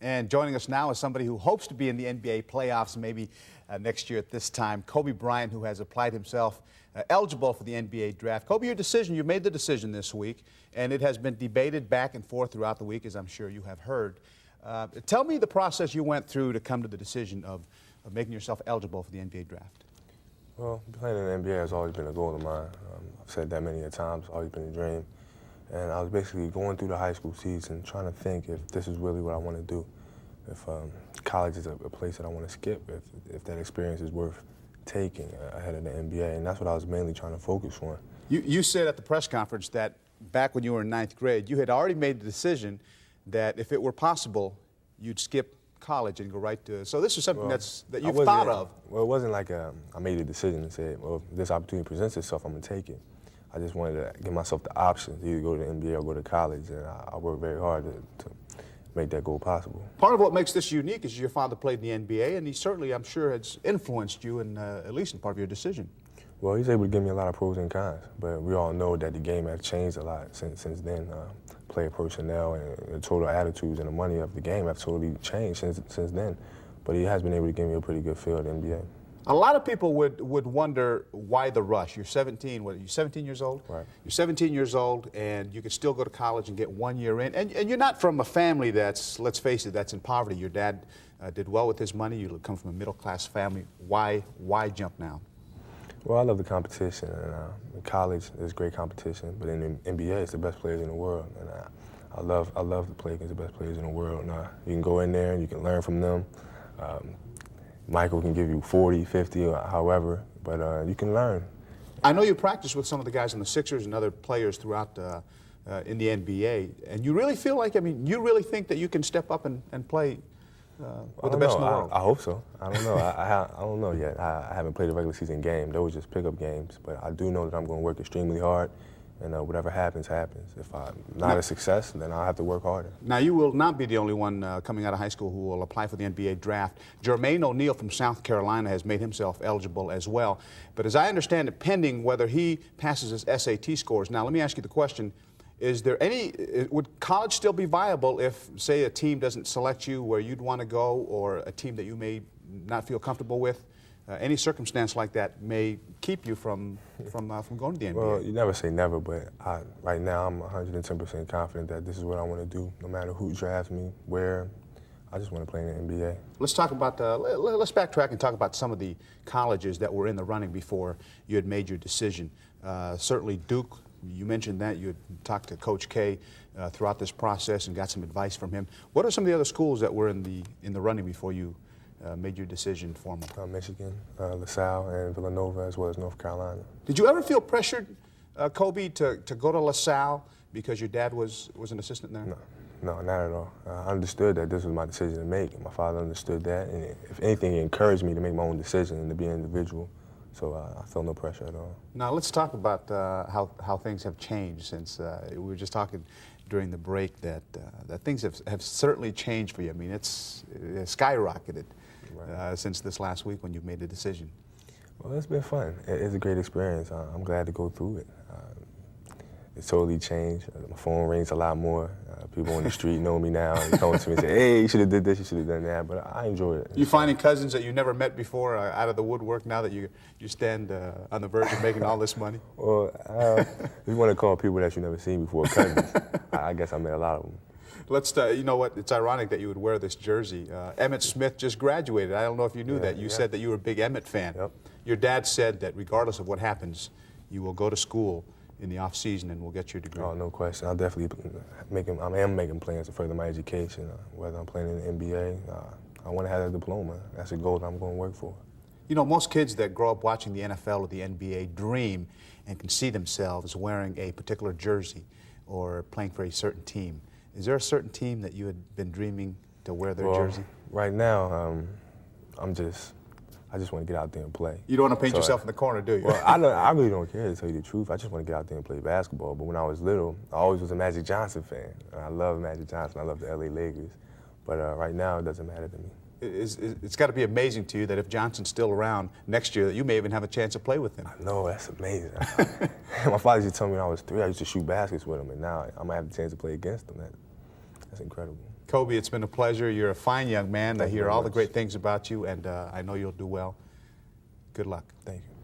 And joining us now is somebody who hopes to be in the NBA playoffs maybe next year at this time, Kobe Bryant, who has applied himself eligible for the NBA draft. Kobe, you made the decision this week, and it has been debated back and forth throughout the week, as I'm sure you have heard. Tell me the process you went through to come to the decision of making yourself eligible for the NBA draft. Well, playing in the NBA has always been a goal of mine. I've said that many times, always been a dream. And I was basically going through the high school season trying to think if this is really what I want to do, if college is a place that I want to skip, if that experience is worth taking ahead of the NBA. And that's what I was mainly trying to focus on. You said at the press conference that back when you were in ninth grade, you had already made the decision that if it were possible, you'd skip college and go right to. So this is something that you've thought of. Well, it wasn't like I made a decision and said, well, if this opportunity presents itself, I'm going to take it. I just wanted to give myself the option to either go to the NBA or go to college, and I worked very hard to make that goal possible. Part of what makes this unique is your father played in the NBA, and he certainly, I'm sure, has influenced you in at least in part of your decision. Well, he's able to give me a lot of pros and cons, but we all know that the game has changed a lot since then. Player personnel and the total attitudes and the money of the game have totally changed since then. But he has been able to give me a pretty good feel at the NBA. A lot of people would wonder why the rush. You're 17, what are you, 17 years old? Right. You're 17 years old, and you could still go to college and get 1 year in. And you're not from a family that's, let's face it, that's in poverty. Your dad did well with his money. You come from a middle-class family. Why jump now? Well, I love the competition, and in college there's great competition, but in the NBA it's the best players in the world, and I love to play against the best players in the world. And, you can go in there and you can learn from them. Michael can give you 40, 50, or however, but you can learn. I know you practice with some of the guys on the Sixers and other players throughout in the NBA, and you really feel like, you really think that you can step up and play with the best in the world? I hope so. I don't know. I don't know yet. I haven't played a regular season game. Those were just pickup games, but I do know that I'm going to work extremely hard. And whatever happens, happens. If I'm not a success, then I'll have to work harder. Now, you will not be the only one coming out of high school who will apply for the NBA draft. Jermaine O'Neal from South Carolina has made himself eligible as well. But as I understand it, pending whether he passes his SAT scores. Now, let me ask you the question. Would college still be viable if, say, a team doesn't select you where you'd want to go, or a team that you may not feel comfortable with? Any circumstance like that may keep you from going to the NBA. Well, you never say never, but right now I'm 110% confident that this is what I want to do, no matter who drafts me, where. I just want to play in the NBA. Let's talk about let's backtrack and talk about some of the colleges that were in the running before you had made your decision. Certainly Duke. You mentioned that you had talked to Coach K throughout this process and got some advice from him. What are some of the other schools that were in the running before you made your decision formal? Michigan, LaSalle, and Villanova, as well as North Carolina. Did you ever feel pressured, Kobe, to go to LaSalle because your dad was an assistant there? No, not at all. I understood that this was my decision to make. My father understood that, and if anything, he encouraged me to make my own decision and to be an individual. So I felt no pressure at all. Now let's talk about how things have changed since we were just talking during the break that things have certainly changed for you. I mean, it's skyrocketed since this last week when you made the decision. Well, it's been fun. It's a great experience. I'm glad to go through it. It's totally changed. My phone rings a lot more. People on the street know me now. They come to me and say, hey, you should have did this, you should have done that. But I enjoy it. You finding cousins that you never met before out of the woodwork now that you stand on the verge of making all this money? Well, if you want to call people that you never seen before cousins, I guess I met a lot of them. Let's, you know what, it's ironic that you would wear this jersey. Emmitt Smith just graduated. I don't know if you knew that. You said that you were a big Emmitt fan. Yep. Your dad said that regardless of what happens, you will go to school in the off season and we'll get your degree. Oh, no question. I'll definitely I am making plans to further my education, whether I'm playing in the NBA. I want to have a diploma. That's a goal that I'm going to work for. You know, most kids that grow up watching the NFL or the NBA dream and can see themselves wearing a particular jersey or playing for a certain team. Is there a certain team that you had been dreaming to wear their jersey? Right now, I just want to get out there and play. You don't want to paint yourself in the corner, do you? Well, I really don't care, to tell you the truth. I just want to get out there and play basketball. But when I was little, I always was a Magic Johnson fan. I love Magic Johnson. I love the LA Lakers. But right now, it doesn't matter to me. It's got to be amazing to you that if Johnson's still around next year, that you may even have a chance to play with him. I know, that's amazing. My father used to tell me when I was 3, I used to shoot baskets with him, and now I might have the chance to play against him. That's incredible. Kobe, it's been a pleasure. You're a fine young man. I Thank you hear very all the much. great things about you, and I know you'll do well. Good luck. Thank you.